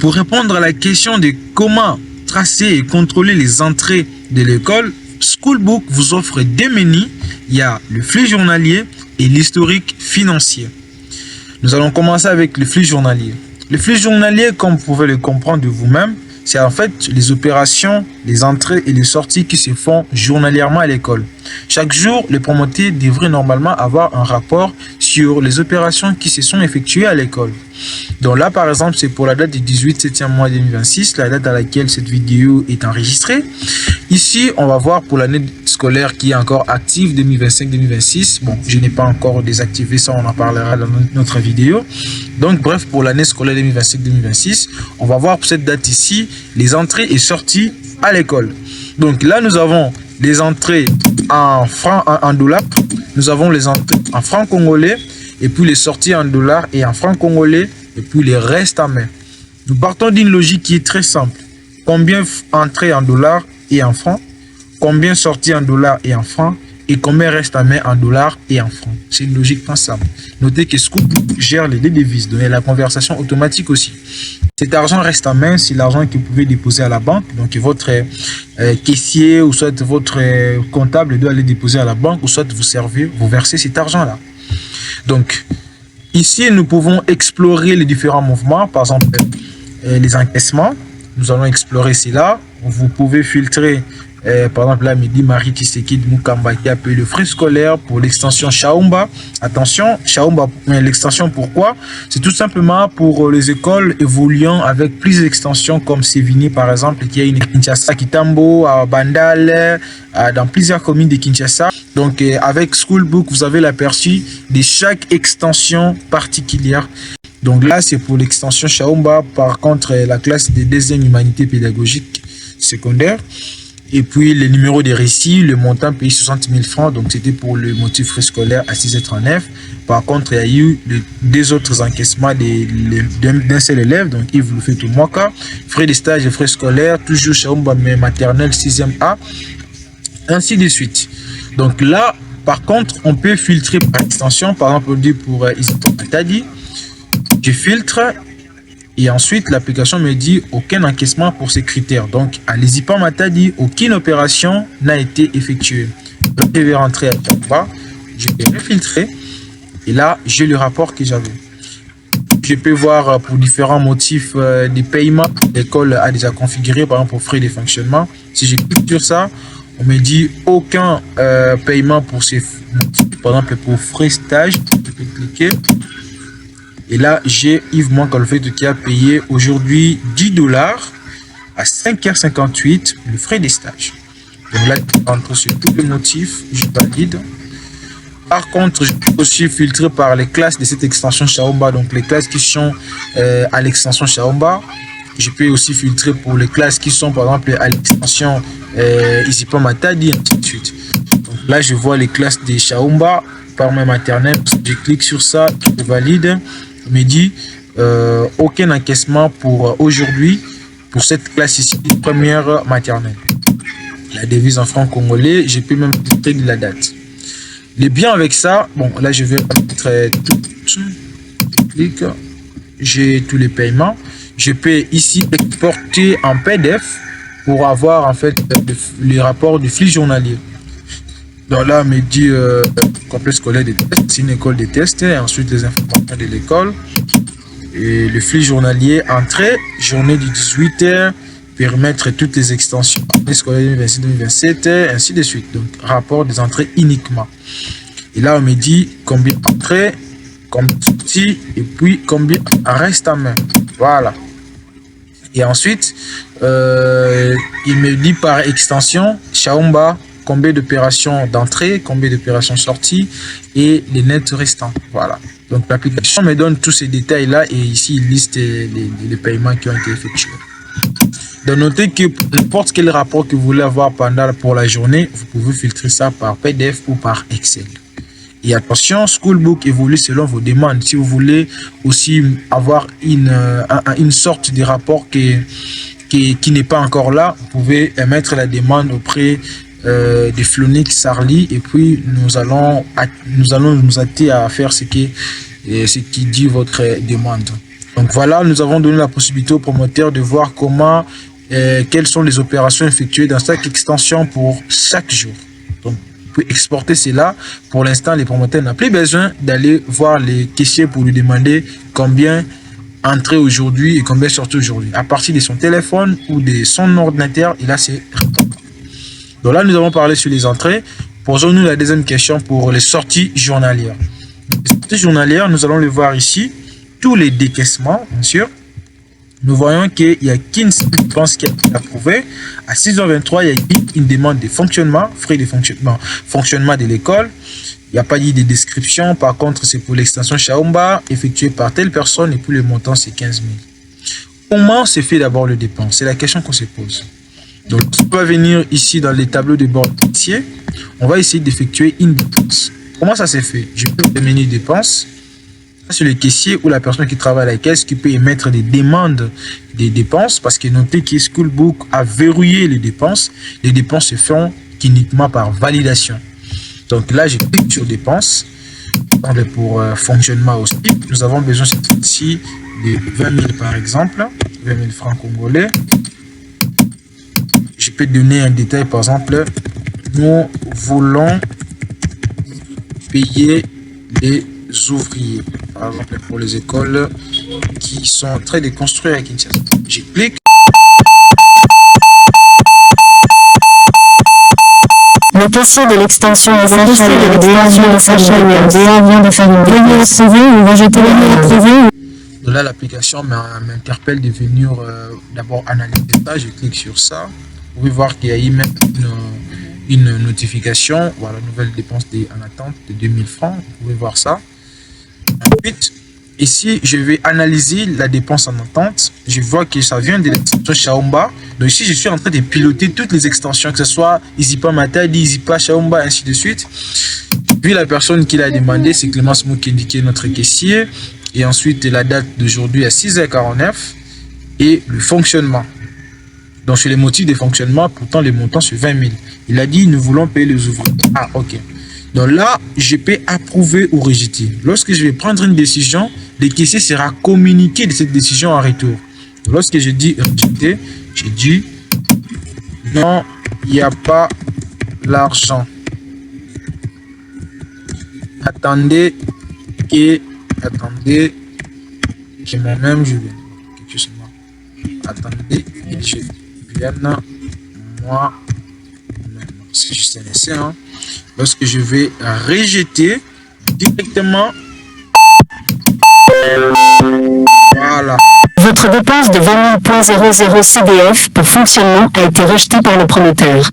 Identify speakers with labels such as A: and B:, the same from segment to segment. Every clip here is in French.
A: Pour répondre à la question de comment tracer et contrôler les entrées de l'école, Schoolbook vous offre deux menus. Il y a le flux journalier et l'historique financier. Nous allons commencer avec le flux journalier. Le flux journalier, comme vous pouvez le comprendre de vous-même, c'est en fait les opérations, les entrées et les sorties qui se font journalièrement à l'école. Chaque jour, le promoteur devrait normalement avoir un rapport sur les opérations qui se sont effectuées à l'école. Donc là, par exemple, c'est pour la date du 18/7e mois 2026, la date à laquelle cette vidéo est enregistrée. Ici, on va voir pour l'année scolaire qui est encore active 2025-2026. Bon, je n'ai pas encore désactivé ça, on en parlera dans notre vidéo. Donc, bref, pour l'année scolaire 2025-2026, on va voir pour cette date ici les entrées et sorties à l'école. Donc là, nous avons les entrées en francs, en dollars. Nous avons les entrées en francs congolais et puis les sorties en dollars et en francs congolais et puis les restes en main. Nous partons d'une logique qui est très simple. Combien entrées en dollars et en francs, combien sorties en dollars et en francs, et combien reste à main en dollars et en francs. C'est une logique pas simple. Notez que Schoolbook gère les deux devises, donner la conversion automatique aussi. Cet argent reste à main, c'est l'argent que vous pouvez déposer à la banque. Donc votre caissier ou soit votre comptable doit aller déposer à la banque ou soit vous servir, vous verser cet argent-là. Donc ici, nous pouvons explorer les différents mouvements, par exemple les encaissements. Nous allons explorer cela. Vous pouvez filtrer, par exemple, là, Midi Marie Tshisekedi Mukamba qui a payé le frais scolaire pour l'extension Shaumba. Attention, Shaumba, l'extension pourquoi? C'est tout simplement pour les écoles évoluant avec plus d'extensions comme Sévigné, par exemple, qui a une Kinshasa, Kitambo, à Bandal, dans plusieurs communes de Kinshasa. Donc, avec Schoolbook, vous avez l'aperçu de chaque extension particulière. Donc là, c'est pour l'extension Shaumba. Par contre, la classe de deuxième humanité pédagogique secondaire. Et puis, le numéro des récits, le montant payé 60 000 francs. Donc, c'était pour le motif frais scolaire à 6h39. Par contre, il y a eu deux autres encaissements d'un seul élève. Donc, Yves le fait tout mois. Frais de stage et frais scolaires. Toujours Shaumba, mais maternelle 6e A. Ainsi de suite. Donc là, par contre, on peut filtrer par extension. Par exemple, on dit pour Isipo Matadi. Je filtre et ensuite l'application me dit aucun encaissement pour ces critères. Donc à l'Isipa Matadi, aucune opération n'a été effectuée. Donc, je vais rentrer à bas, je vais filtrer et là j'ai le rapport que j'avais. Je peux voir pour différents motifs des paiements. L'école a déjà configuré, par exemple pour frais de fonctionnement. Si je clique sur ça, on me dit aucun paiement pour ces motifs. Par exemple pour frais stage, je peux cliquer. Et là, j'ai Yves Mancolfet qui a payé aujourd'hui 10 $ à 5h58 le frais des stages. Donc là, je rentre sur tous les motifs, je valide. Par contre, je peux aussi filtrer par les classes de cette extension Shaumba, donc les classes qui sont à l'extension Shaumba. Je peux aussi filtrer pour les classes qui sont par exemple à l'extension Isipa Matadi, ainsi de suite. Donc là, je vois les classes de Shaumba par ma maternelle. Je clique sur ça, je valide. Me dit aucun encaissement pour aujourd'hui pour cette classe ici, première maternelle. La devise en francs congolais, je peux même cliquer de la date. Le bien avec ça, bon là je vais mettre tout, clique, j'ai tous les paiements. Je peux ici exporter en PDF pour avoir en fait les rapports du flux journalier. Donc là, on me dit complexe scolaire des tests, c'est une école de tests, et ensuite les informations de l'école, et le flux journalier, entrée, journée du 18h, permettre toutes les extensions, scolaire 2026-2027, ainsi de suite. Donc, rapport des entrées uniquement. Et là, on me dit combien d'entrées, combien de sorties, et puis combien reste à main. Voilà. Et ensuite, il me dit par extension, Shaumba, combien d'opérations d'entrée, combien d'opérations sorties et les nets restants. Voilà. Donc l'application me donne tous ces détails-là et ici il liste les paiements qui ont été effectués. Donc notez que n'importe quel rapport que vous voulez avoir pour la journée, vous pouvez filtrer ça par PDF ou par Excel. Et attention, Schoolbook évolue selon vos demandes. Si vous voulez aussi avoir une sorte de rapport qui n'est pas encore là, vous pouvez émettre la demande auprès de Flonic Sarli et puis nous allons nous atteler à faire ce qui dit votre demande. Donc voilà, nous avons donné la possibilité aux promoteurs de voir comment, quelles sont les opérations effectuées dans chaque extension pour chaque jour. Donc, vous pouvez exporter cela. Pour l'instant, les promoteurs n'ont plus besoin d'aller voir les caissiers pour lui demander combien entrer aujourd'hui et combien sortir aujourd'hui. À partir de son téléphone ou de son ordinateur, il a ses réponses. Donc là, nous avons parlé sur les entrées. Posons-nous la deuxième question pour les sorties journalières. Les sorties journalières, nous allons le voir ici. Tous les décaissements, bien sûr. Nous voyons qu'il n'y a qu'une dépense qui a été approuvée. À 6h23, il y a une demande de fonctionnement, frais de fonctionnement de l'école. Il n'y a pas dit de description. Par contre, c'est pour l'extension Shaomba, effectuée par telle personne, et puis le montant, c'est 15 000. Comment se fait d'abord le dépense? C'est la question qu'on se pose. Donc, on va venir ici dans les tableaux de bord ici. On va essayer d'effectuer une dépense. Comment ça se fait? Je peux déterminer dépenses. C'est le caissier ou la personne qui travaille à la caisse qui peut émettre des demandes des dépenses, parce que notez que Schoolbook a verrouillé les dépenses. Les dépenses se font uniquement par validation. Donc là, je clique sur dépenses. Pour fonctionnement aussi, nous avons besoin ici de 20 000 par exemple, 20 000 francs congolais. Je peux donner un détail, par exemple, nous voulons payer les ouvriers, par exemple pour les écoles qui sont en train de construire à Kinshasa. Je clique.
B: Le caissier de l'extension vient de faire une veuillez approuver ou rejeter l'approuver.
A: Donc là, l'application m'interpelle de venir d'abord analyser ça. Je clique sur ça. Vous pouvez voir qu'il y a eu même une notification. Voilà, nouvelle dépense en attente de 2000 francs. Vous pouvez voir ça. Ensuite, ici, je vais analyser la dépense en attente. Je vois que ça vient de l'extension Shaomba. Donc ici, je suis en train de piloter toutes les extensions, que ce soit Izipa Matadi, Izipa Shaomba, ainsi de suite. Puis la personne qui l'a demandé, c'est Clémence Mou qui indiquait notre caissier. Et ensuite, la date d'aujourd'hui à 6h49 et le fonctionnement. Donc sur les motifs de fonctionnement, pourtant les montants c'est 20 000. Il a dit, nous voulons payer les ouvriers. Ah, ok. Donc là, je peux approuver ou rejeter. Lorsque je vais prendre une décision, le caissier sera communiqué de cette décision en retour. Donc, lorsque je dis rejeter, je dis non, il n'y a pas l'argent. Attendez que moi-même je vienne. Quelque chose comme ça. Attendez que je vienne moi-même. C'est juste un essai. Hein. Lorsque je vais rejeter directement. Voilà.
B: Votre dépense de 20 000.00 CDF pour fonctionnement a été rejetée par le promoteur.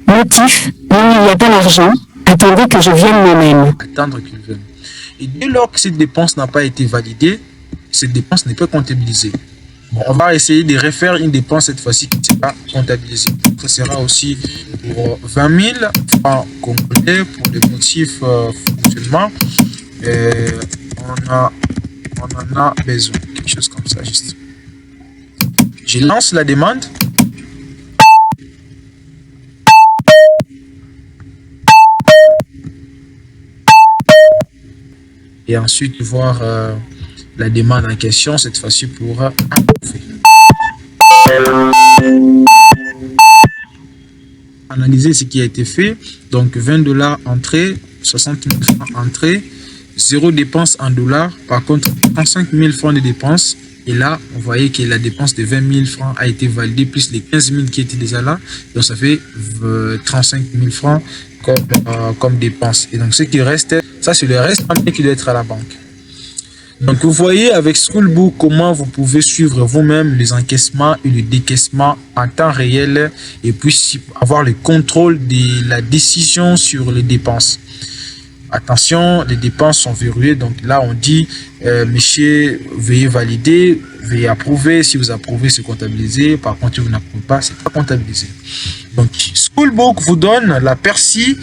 B: Motif, non, il n'y a pas l'argent. Attendez que je vienne moi-même.
A: Attendre qu'il vienne. Et dès lors que cette dépense n'a pas été validée, cette dépense n'est pas comptabilisée. Bon, on va essayer de refaire une dépense cette fois-ci qui sera comptabilisée. Ce sera aussi pour 20 000 francs congolais pour les motifs fonctionnement. On en a besoin. Quelque chose comme ça, juste. Je lance la demande. Et ensuite voir la demande en question, cette fois-ci pour approuver. Analyser ce qui a été fait. Donc 20 $ entrée, 60 000 francs entrée, 0 dépense en dollars. Par contre, 35 000 francs de dépenses. Et là, on voyait que la dépense de 20 000 francs a été validée, plus les 15 000 qui étaient déjà là. Donc ça fait 35 000 francs comme dépense. Et donc ce qui reste, ça c'est le reste qui doit être à la banque. Donc vous voyez avec Schoolbook comment vous pouvez suivre vous-même les encaissements et le décaissement en temps réel et puis avoir le contrôle de la décision sur les dépenses. Attention, les dépenses sont verrouillées. Donc là, on dit, monsieur, veuillez valider, veuillez approuver. Si vous approuvez, c'est comptabilisé. Par contre, si vous n'approuvez pas, c'est pas comptabilisé. Donc, Schoolbook vous donne l'aperçu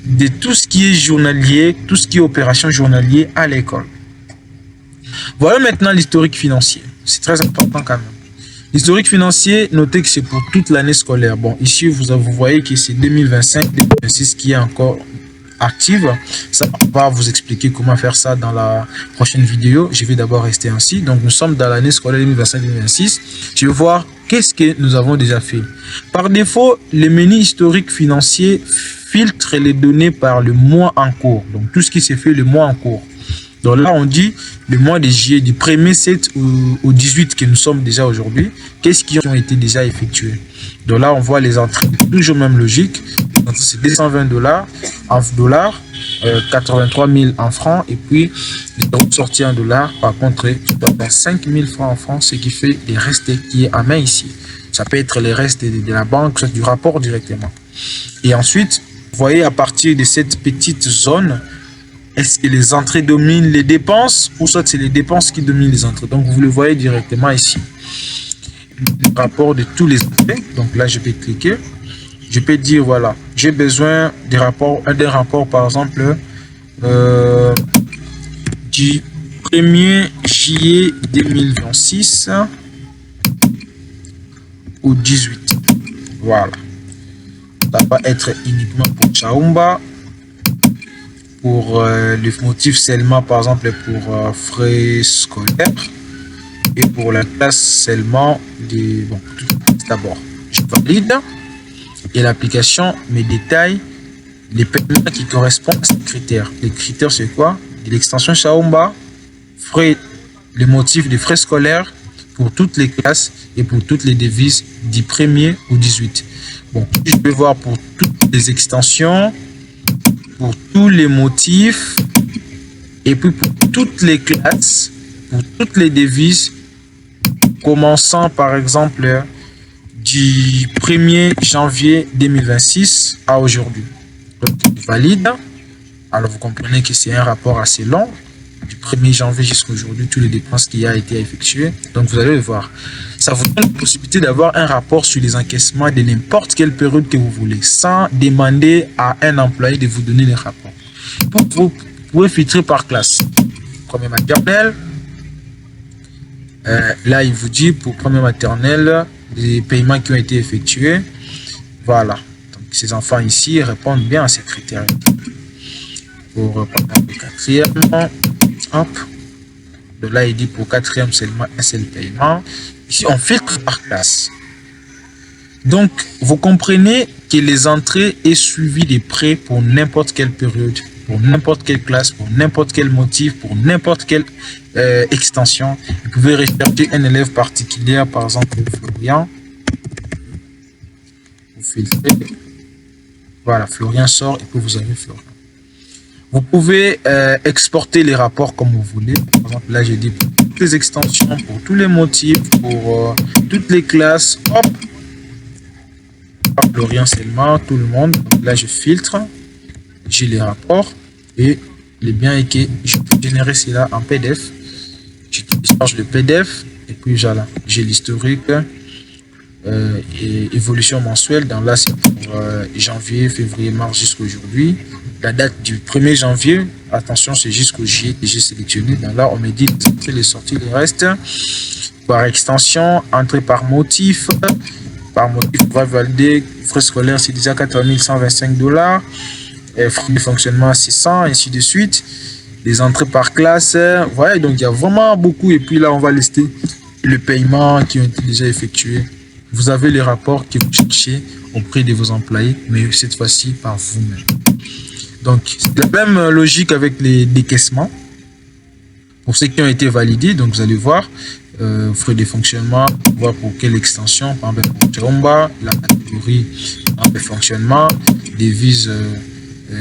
A: de tout ce qui est journalier, tout ce qui est opération journalier à l'école. Voilà maintenant l'historique financier. C'est très important quand même. L'historique financier, notez que c'est pour toute l'année scolaire. Bon, ici, vous voyez que c'est 2025-2026 qui est encore active. Ça, on va vous expliquer comment faire ça dans la prochaine vidéo. Je vais d'abord rester ainsi. Donc, nous sommes dans l'année scolaire 2025-2026. Je vais voir qu'est-ce que nous avons déjà fait. Par défaut, le menu historique financier filtre les données par le mois en cours. Donc, tout ce qui s'est fait le mois en cours. Donc là, on dit le mois de juillet, du 1er 7 au 18 que nous sommes déjà aujourd'hui. Qu'est-ce qui ont été déjà effectués? Donc là, on voit les entrées, toujours même logique. C'est 220 dollars en dollars, 83 000 en francs. Et puis, les euros sortis en dollars, par contre, 5 000 francs en francs, ce qui fait les restes qui est à main ici. Ça peut être les restes de la banque, soit du rapport directement. Et ensuite, vous voyez à partir de cette petite zone, est-ce que les entrées dominent les dépenses ou soit c'est les dépenses qui dominent les entrées? Donc, vous le voyez directement ici. Le rapport de tous les entrées. Donc là, je peux cliquer. Je peux dire, voilà, j'ai besoin d'un rapport, par exemple, du 1er juillet 2026 au 18. Voilà. Ça va être uniquement pour Chaumba. Pour les motifs seulement, par exemple, pour frais scolaires. Et pour la classe seulement des... Bon, d'abord, je valide. Et l'application me détaille les paiements qui correspondent à ces critères. Les critères, c'est quoi? De l'extension Chaumba, frais, les motifs des frais scolaires pour toutes les classes et pour toutes les devises du 1er au 18. Bon, je vais voir pour toutes les extensions, pour tous les motifs et puis pour toutes les classes, pour toutes les devises, commençant par exemple du 1er janvier 2026 à aujourd'hui. Donc, valide. Alors, vous comprenez que c'est un rapport assez long. Du 1er janvier jusqu'à aujourd'hui, toutes les dépenses qui a été effectuées. Donc, vous allez le voir. Ça vous donne la possibilité d'avoir un rapport sur les encaissements de n'importe quelle période que vous voulez, sans demander à un employé de vous donner les rapports. Vous pouvez filtrer par classe. Premier maternelle. Là, il vous dit pour premier maternelle, les paiements qui ont été effectués. Voilà. Donc, ces enfants ici répondent bien à ces critères. Pour le quatrième, hop. De là, il dit pour quatrième seulement un seul paiement. Ici, on filtre par classe. Donc, vous comprenez que les entrées est suivies de près pour n'importe quelle période, pour n'importe quelle classe, pour n'importe quel motif, pour n'importe quelle extension. Vous pouvez rechercher un élève particulier, par exemple Florian. Vous filtrez. Voilà, Florian sort et puis vous avez Florian. Vous pouvez exporter les rapports comme vous voulez. Par exemple, là, j'ai dit pour toutes les extensions, pour tous les motifs, pour toutes les classes. Hop! Florian seulement, tout le monde. Donc là, je filtre. J'ai les rapports. Et le bien est que je peux générer cela en PDF. Je télécharge le PDF. Et puis, j'ai l'historique. Et évolution mensuelle. Dans là, c'est pour janvier, février, mars jusqu'à aujourd'hui. La date du 1er janvier, attention, c'est jusqu'au juillet que j'ai sélectionné. Dans là, on me dit les sorties, les restes. Par extension, entrée par motif. Par motif, on va valider. Frais scolaires, c'est déjà 4 125 dollars. Frais de fonctionnement, 600, ainsi de suite. Les entrées par classe. Voilà, donc il y a vraiment beaucoup. Et puis là, on va lister les paiements qui ont été déjà effectués. Vous avez les rapports que vous cherchez auprès de vos employés, mais cette fois-ci par vous-même. Donc, c'est la même logique avec les décaissements. Pour ceux qui ont été validés, donc vous allez voir, frais de fonctionnement, voir pour quelle extension, par exemple pour Chaumba, la catégorie de fonctionnement, devises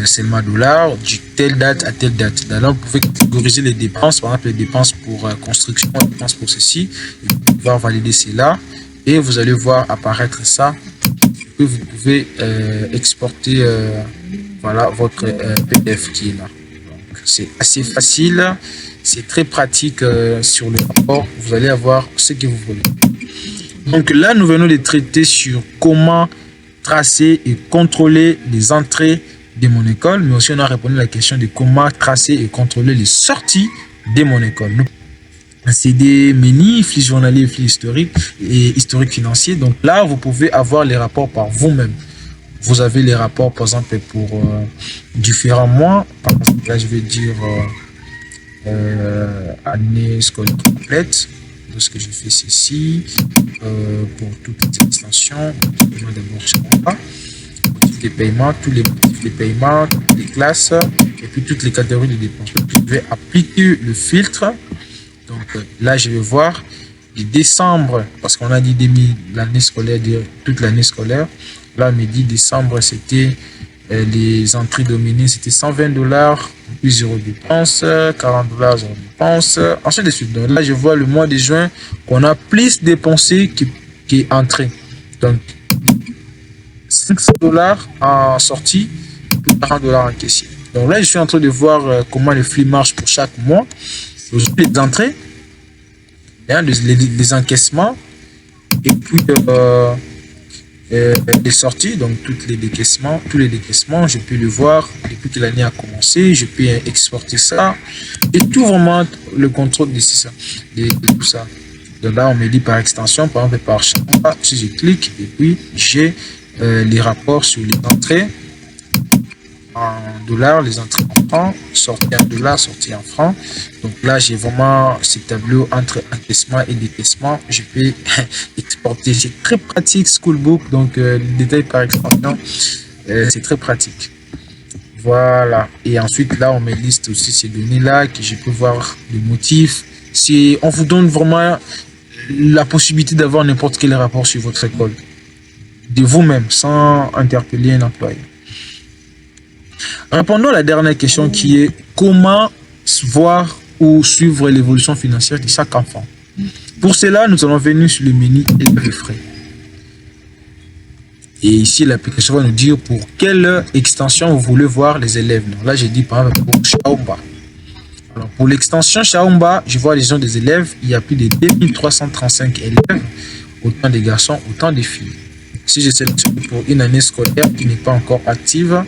A: seulement dollars, du telle date à telle date. D'ailleurs, vous pouvez catégoriser les dépenses, par exemple les dépenses pour construction, les dépenses pour ceci, et vous pouvez pouvoir valider cela, et vous allez voir apparaître ça, que vous pouvez exporter voilà votre PDF qui est là. C'est assez facile, c'est très pratique sur le rapport. Vous allez avoir ce que vous voulez. Donc là, nous venons de traiter sur comment tracer et contrôler les entrées de mon école, mais aussi on a répondu à la question de comment tracer et contrôler les sorties de mon école. C'est des menus, flux journaliers, flux historiques et historique financier. Donc là, vous pouvez avoir les rapports par vous-même. vous avez les rapports, par exemple, pour différents mois. Par exemple, là, je vais dire année scolaire complète. Lorsque je fais ceci, pour toutes les extensions, d'abord, motifs de paiement, tous les motifs de paiement, toutes les classes, et puis toutes les catégories de dépenses. Je vais appliquer le filtre. Donc là, je vais voir de décembre, parce qu'on a dit l'année scolaire, toute l'année scolaire. Là, on me dit décembre, c'était les entrées dominées, c'était $120, puis 0 dépenses, $40, 0 dépenses, ensuite de suite. Donc là, je vois le mois de juin qu'on a plus dépensé qui est entré. Donc, $500 en sortie, puis $40 en caissier. Donc là, je suis en train de voir comment le flux marche pour chaque mois. Les entrées, les encaissements, et puis les sorties, donc tous les décaissements, je peux le voir depuis que l'année a commencé, je peux exporter ça et tout vraiment le contrôle de ça, de tout ça. Donc là, on me dit par extension, par exemple par chaque mois, si je clique et puis j'ai les rapports sur les entrées en dollars, les entrées en francs, sorties en dollars, sorties en francs. Donc là, j'ai vraiment ce tableau entre encaissement et décaissement. Je peux exporter. C'est très pratique, Schoolbook. Donc, les détails par extension, c'est très pratique. Voilà. Et ensuite, là, on me liste aussi ces données-là, que je peux voir les motifs. On vous donne vraiment la possibilité d'avoir n'importe quel rapport sur votre école. De vous-même, sans interpeller un employé. Répondons à la dernière question qui est comment voir ou suivre l'évolution financière de chaque enfant. Pour cela, nous allons venir sur le menu élèves et frais. Et ici, l'application va nous dire pour quelle extension vous voulez voir les élèves. Donc là, j'ai dit par exemple pour Shaomba. Alors, pour l'extension Shaomba, je vois les gens des élèves. Il y a plus de 2335 élèves, autant de garçons, autant de filles. Si je sélectionne pour une année scolaire qui n'est pas encore active,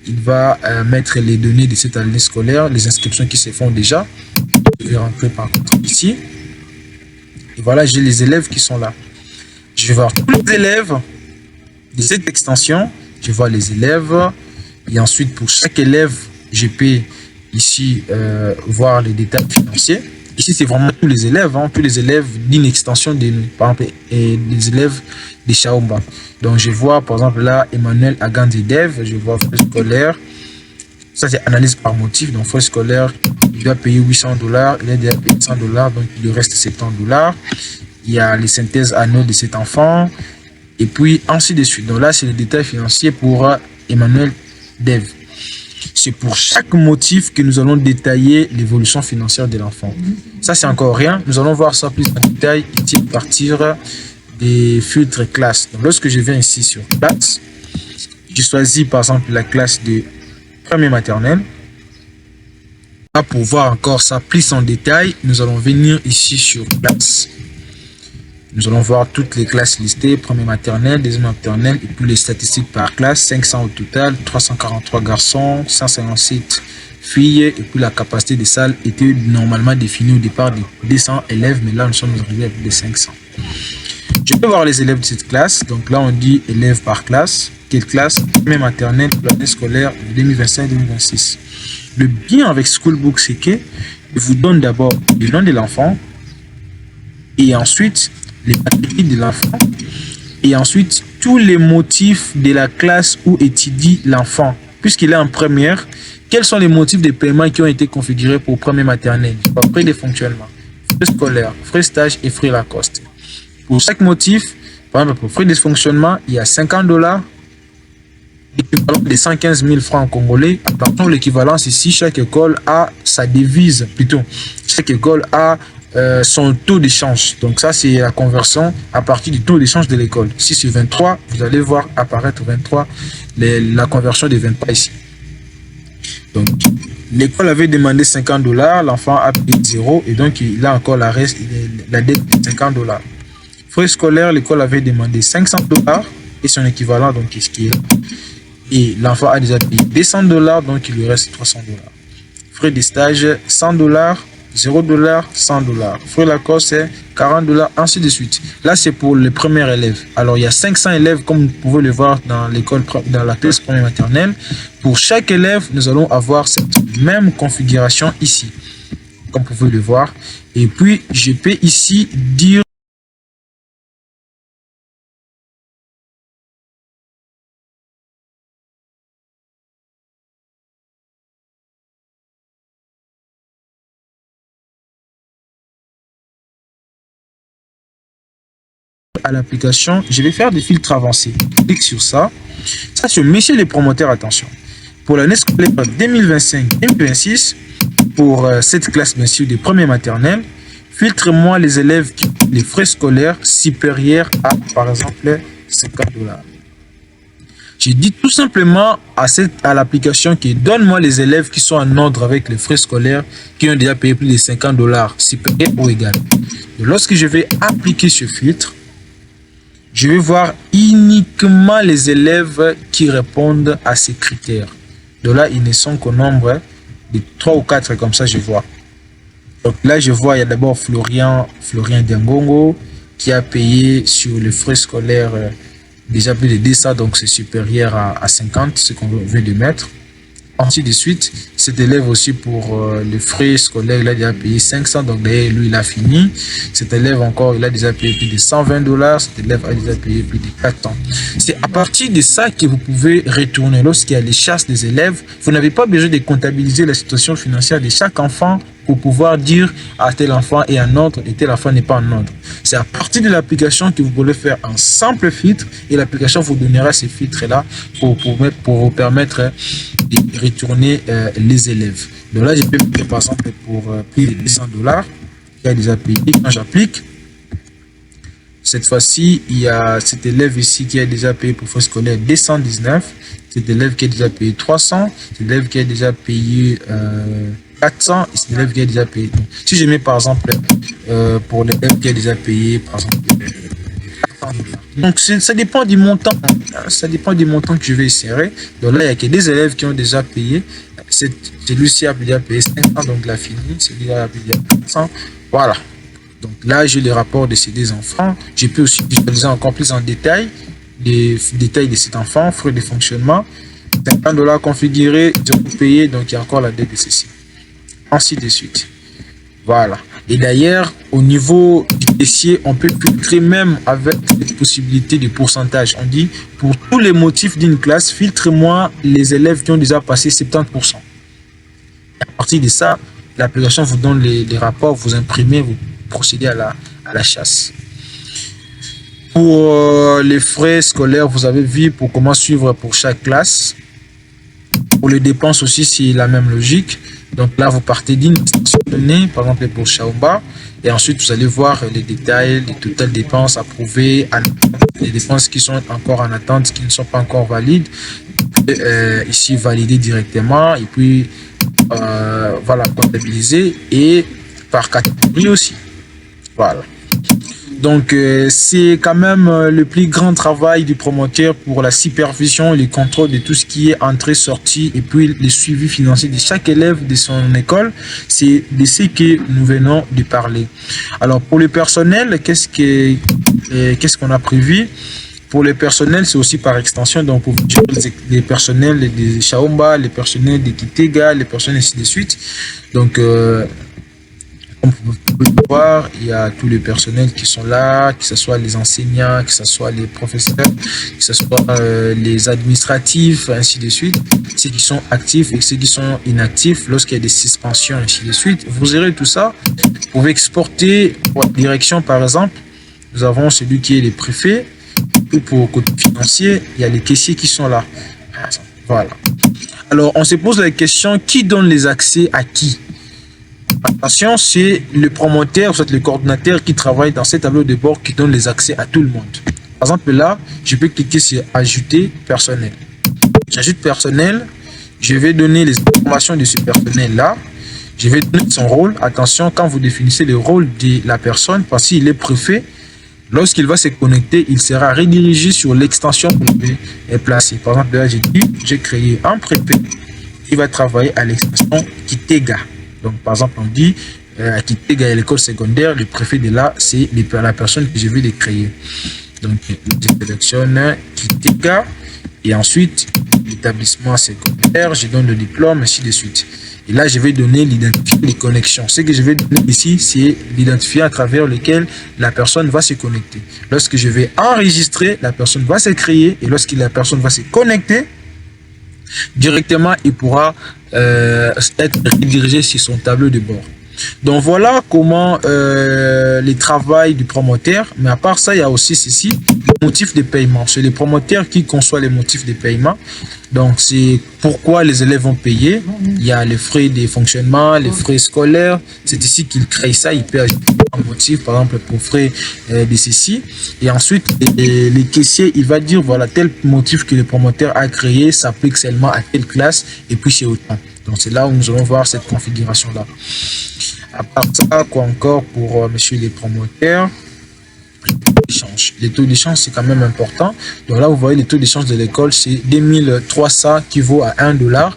A: il va mettre les données de cette année scolaire, les inscriptions qui se font déjà. Je vais rentrer par contre ici. Et voilà, j'ai les élèves qui sont là. Je vais voir tous les élèves de cette extension. Je vois les élèves. Et ensuite, pour chaque élève, je peux ici voir les détails financiers. Ici, c'est vraiment tous les élèves, tous les élèves d'une extension, par exemple, et les élèves de Shaomba. Donc, je vois, par exemple, là, Emmanuel Aganzi Dev, je vois frais scolaires. Ça, c'est analyse par motif. Donc, frais scolaires, il doit payer $800, il a déjà payé $100, donc il lui reste $70. Il y a les synthèses annuelles de cet enfant. Et puis, ainsi de suite. Donc là, c'est le détail financier pour Emmanuel Dev. C'est pour chaque motif que nous allons détailler l'évolution financière de l'enfant. Ça, c'est encore rien. Nous allons voir ça plus en détail ici à partir des filtres classes. Donc, lorsque je viens ici sur classe, je choisis par exemple la classe de premier maternelle. Là, pour voir encore ça plus en détail, nous allons venir ici sur classe. Nous allons voir toutes les classes listées, premier maternelle, deuxième maternelle, et puis les statistiques par classe, 500 au total, 343 garçons, 157 filles, et puis la capacité des salles était normalement définie au départ de 200 élèves, mais là nous sommes arrivés à plus de 500. Je peux voir les élèves de cette classe, donc là on dit élèves par classe, quelle classe, premier maternelle, l'année scolaire 2025-2026. Le bien avec Schoolbook, c'est que il vous donne d'abord le nom de l'enfant, et ensuite les papiers de l'enfant, et ensuite tous les motifs de la classe où étudie l'enfant. Puisqu'il est en première, quels sont les motifs de paiement qui ont été configurés pour premier maternel? Frais de fonctionnement, frais scolaires, frais stage et frais Lacoste. Pour chaque motif, par exemple pour frais de fonctionnement, il y a $50, l'équivalent de 115 000 francs congolais. Attention, l'équivalence ici, chaque école a sa devise, plutôt. Chaque école a son taux d'échange. Donc ça, c'est la conversion à partir du taux d'échange de l'école. Si c'est 23, vous allez voir apparaître 23, la conversion de 23 ici. Donc, l'école avait demandé $50, l'enfant a payé 0 et donc il a encore la dette de $50. Frais scolaires, l'école avait demandé $500 et son équivalent, donc qu'est-ce qui est là. Et l'enfant a déjà payé $200, donc il lui reste $300. Frais de stage, $100 $0, $100. Fruits Lacoste, c'est $40, ainsi de suite. Là, c'est pour les premiers élèves. Alors, il y a 500 élèves, comme vous pouvez le voir dans l'école, dans la classe première maternelle. Pour chaque élève, nous allons avoir cette même configuration ici, comme vous pouvez le voir. Et puis, je peux ici dire à l'application, je vais faire des filtres avancés. Je clique sur ça. Ça, c'est messieurs les promoteurs, attention. Pour l'année scolaire 2025-2026, pour cette classe, bien sûr, des premiers maternelles, filtre-moi les élèves qui ont les frais scolaires supérieurs à, par exemple, $50. J'ai dit tout simplement à l'application qui donne-moi les élèves qui sont en ordre avec les frais scolaires, qui ont déjà payé plus de $50 supérieur ou égal. Et lorsque je vais appliquer ce filtre, je vais voir uniquement les élèves qui répondent à ces critères. De là, ils ne sont qu'au nombre de 3 ou 4, comme ça je vois. Donc là, je vois, il y a d'abord Florian Dengongo qui a payé sur les frais scolaires déjà plus de 200, donc c'est supérieur à 50, ce qu'on vient de mettre. Ainsi de suite, cet élève aussi pour les frais scolaires, il a déjà payé 500, donc d'ailleurs lui il a fini. Cet élève encore, il a déjà payé plus de $120, cet élève a déjà payé plus de 4 ans. C'est à partir de ça que vous pouvez retourner. Lorsqu'il y a les chasses des élèves, vous n'avez pas besoin de comptabiliser la situation financière de chaque enfant pour pouvoir dire à tel enfant est en ordre et tel enfant n'est pas en ordre. C'est à partir de l'application que vous pouvez faire un simple filtre et l'application vous donnera ces filtres-là pour vous permettre de retourner les élèves. Donc là, je peux mettre par exemple pour plus de $200 qui a déjà payé. Quand j'applique, cette fois-ci, il y a cet élève ici qui a déjà payé pour frais scolaires 219, cet élève qui a déjà payé 300, cet élève qui a déjà payé 400 et cet élève qui a déjà payé. Donc, si je mets par exemple pour l'élève qui a déjà payé par exemple $400. Donc ça dépend du montant. Ça dépend du montant que je vais insérer. Donc là, il y a que des élèves qui ont déjà payé. Celui-ci a déjà payé 500, donc il a fini. Celui-là a payé 400. Voilà. Donc là, j'ai les rapports de ces deux enfants. Je peux aussi visualiser encore plus en détail les détails de cet enfant, frais de fonctionnement. $50 configurés, 0 payé, donc il y a encore la dette de ceci. Ainsi de suite. Voilà. Et d'ailleurs, au niveau du dossier, on peut filtrer même avec les possibilités de pourcentage. On dit, pour tous les motifs d'une classe, filtre-moi les élèves qui ont déjà passé 70%. Et à partir de ça, l'application vous donne les rapports, vous imprimez, vous procédez à la chasse. Pour les frais scolaires, vous avez vu pour comment suivre pour chaque classe. Pour les dépenses aussi, c'est la même logique. Donc là, vous partez d'une donnée, par exemple pour Shaoba, et ensuite vous allez voir les détails, les totales dépenses approuvées, les dépenses qui sont encore en attente, qui ne sont pas encore valides, ici validées directement, et puis voilà, comptabiliser, et par catégorie aussi. Voilà. Donc, c'est quand même le plus grand travail du promoteur pour la supervision et le contrôle de tout ce qui est entrée, sortie et puis le suivi financier de chaque élève de son école. C'est de ce que nous venons de parler. Alors, pour le personnel, qu'est-ce qu'on a prévu? Pour les personnels, c'est aussi par extension. Donc, pour les personnels de Shaomba, les personnels de Kitega, les personnels ainsi de suite. Donc, comme vous pouvez voir, il y a tous les personnels qui sont là, que ce soit les enseignants, que ce soit les professeurs, que ce soit les administratifs, ainsi de suite. Ceux qui sont actifs et ceux qui sont inactifs, lorsqu'il y a des suspensions, ainsi de suite. Vous aurez tout ça. Vous pouvez exporter pour la direction, par exemple. Nous avons celui qui est le préfet. Et pour le côté financier, il y a les caissiers qui sont là. Voilà. Alors, on se pose la question, qui donne les accès à qui? Attention, c'est le promoteur, soit le coordinateur qui travaille dans ces tableaux de bord qui donne les accès à tout le monde. Par exemple, là, je peux cliquer sur ajouter personnel. J'ajoute personnel, je vais donner les informations de ce personnel-là. Je vais donner son rôle. Attention, quand vous définissez le rôle de la personne, parce qu'il est préfet, lorsqu'il va se connecter, il sera redirigé sur l'extension pour est placée. Par exemple, là, j'ai créé un préfet qui va travailler à l'extension Kitega. Donc, par exemple, on dit à Kitega et l'école secondaire, le préfet de là, c'est la personne que je vais les créer. Donc, je sélectionne Kitega et ensuite l'établissement secondaire, je donne le diplôme, ainsi de suite. Et là, je vais donner l'identifiant des connexions. Ce que je vais donner ici, c'est l'identifiant à travers lequel la personne va se connecter. Lorsque je vais enregistrer, la personne va se créer et lorsque la personne va se connecter, directement, il pourra être redirigé sur son tableau de bord. Donc voilà comment les travails du promoteur. Mais à part ça, il y a aussi ceci, les motifs de paiement. C'est le promoteur qui conçoit les motifs de paiement. Donc c'est pourquoi les élèves vont payer. Il y a les frais de fonctionnement, les frais scolaires. C'est ici qu'il crée ça. Il peut ajouter un motif, par exemple pour frais de ceci. Et ensuite, les caissiers, il va dire voilà, tel motif que le promoteur a créé s'applique seulement à telle classe. Et puis c'est autant. Donc c'est là où nous allons voir cette configuration-là. À part ça, quoi encore pour monsieur les promoteurs? Les taux d'échange, c'est quand même important. Donc là, vous voyez, les taux d'échange de l'école, c'est 2300 qui vaut à 1 $.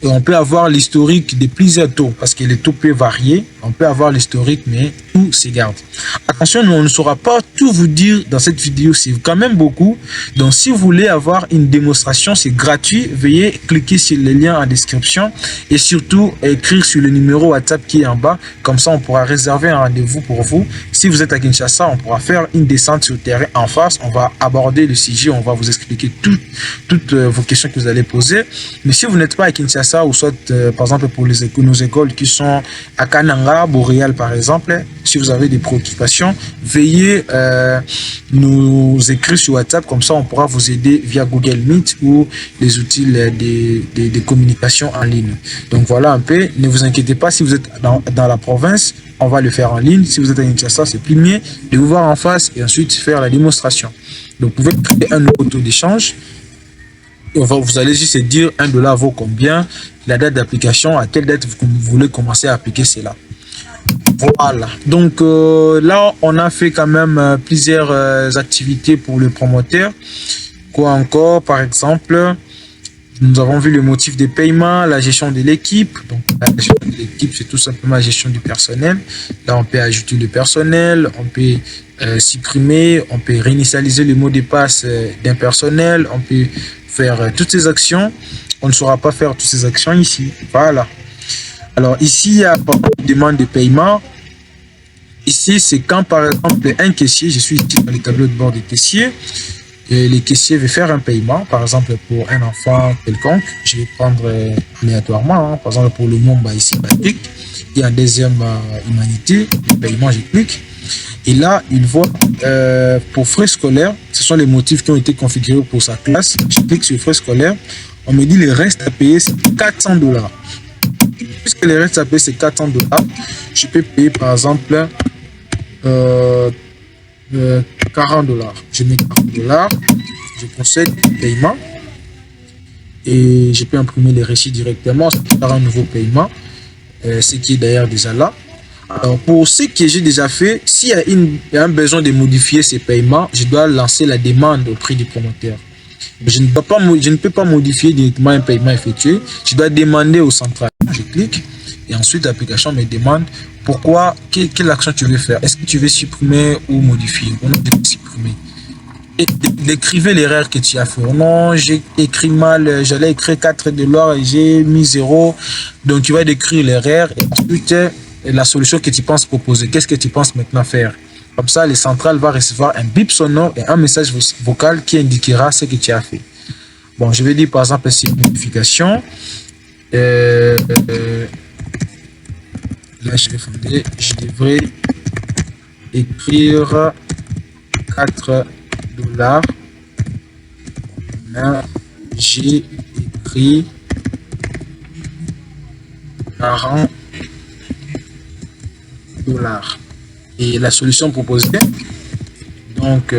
A: Et on peut avoir l'historique de plusieurs taux parce que les taux peuvent varier. On peut avoir l'historique, mais tout se garde. Attention, on ne saura pas tout vous dire dans cette vidéo. C'est quand même beaucoup. Donc, si vous voulez avoir une démonstration, c'est gratuit. Veuillez cliquer sur le lien en description et surtout écrire sur le numéro WhatsApp qui est en bas. Comme ça, on pourra réserver un rendez-vous pour vous. Si vous êtes à Kinshasa, on pourra faire une descente sur le terrain en face. On va aborder le sujet. On va vous expliquer toutes vos questions que vous allez poser. Mais si vous n'êtes pas à Kinshasa ou soit, par exemple, pour nos écoles qui sont à Kananga, Boréal, par exemple, si vous avez des préoccupations, veuillez nous écrire sur WhatsApp. Comme ça, on pourra vous aider via Google Meet ou les outils de communication en ligne. Donc, voilà un peu. Ne vous inquiétez pas si vous êtes dans la province. On va le faire en ligne. Si vous êtes à Kinshasa, c'est plus mieux de vous voir en face et ensuite faire la démonstration. Donc, vous pouvez créer un nouveau taux d'échange. Vous allez juste dire 1 $ vaut combien, la date d'application, à quelle date vous voulez commencer à appliquer cela. Voilà. Donc là, on a fait quand même plusieurs activités pour le promoteur. Quoi encore, par exemple, nous avons vu le motif de paiement, la gestion de l'équipe. Donc, la gestion de l'équipe, c'est tout simplement la gestion du personnel. Là, on peut ajouter le personnel, on peut supprimer, on peut réinitialiser le mot de passe d'un personnel, on peut faire toutes ces actions. On ne saura pas faire toutes ces actions ici. Voilà. Alors, ici, il y a une demande de paiement. Ici, c'est quand, par exemple, un caissier, je suis ici dans le tableau de bord des caissiers, et les caissiers veulent faire un paiement, par exemple pour un enfant quelconque, je vais prendre aléatoirement, hein, par exemple pour le Mumba ici, Patrick, et en deuxième humanité, le paiement, je clique, et là, il voit pour frais scolaires, ce sont les motifs qui ont été configurés pour sa classe, je clique sur frais scolaires, on me dit le reste à payer, c'est 400 $. Puisque le reste à payer, c'est 400 $, je peux payer par exemple 40 $. Je mets 40 $, je procède au paiement et je peux imprimer les récits directement par un nouveau paiement, ce qui est d'ailleurs déjà là. Alors pour ce que j'ai déjà fait, s'il y a un besoin de modifier ces paiements, je dois lancer la demande auprès du promoteur. Je ne peux pas modifier directement un paiement effectué, je dois demander au central. Je clique et ensuite l'application me demande pourquoi, quelle action tu veux faire. Est-ce que tu veux supprimer ou modifier? On a supprimer. Et décrivez l'erreur que tu as fait. Non, j'ai écrit mal, j'allais écrire 4 $ et j'ai mis 0. Donc tu vas décrire l'erreur et ensuite la solution que tu penses proposer. Qu'est-ce que tu penses maintenant faire? Comme ça, le central va recevoir un bip sonore et un message vocal qui indiquera ce que tu as fait. Bon, je vais dire par exemple ici modification. Là, je devrais écrire 4 $. Là, j'ai écrit 40 $. Et la solution proposée, donc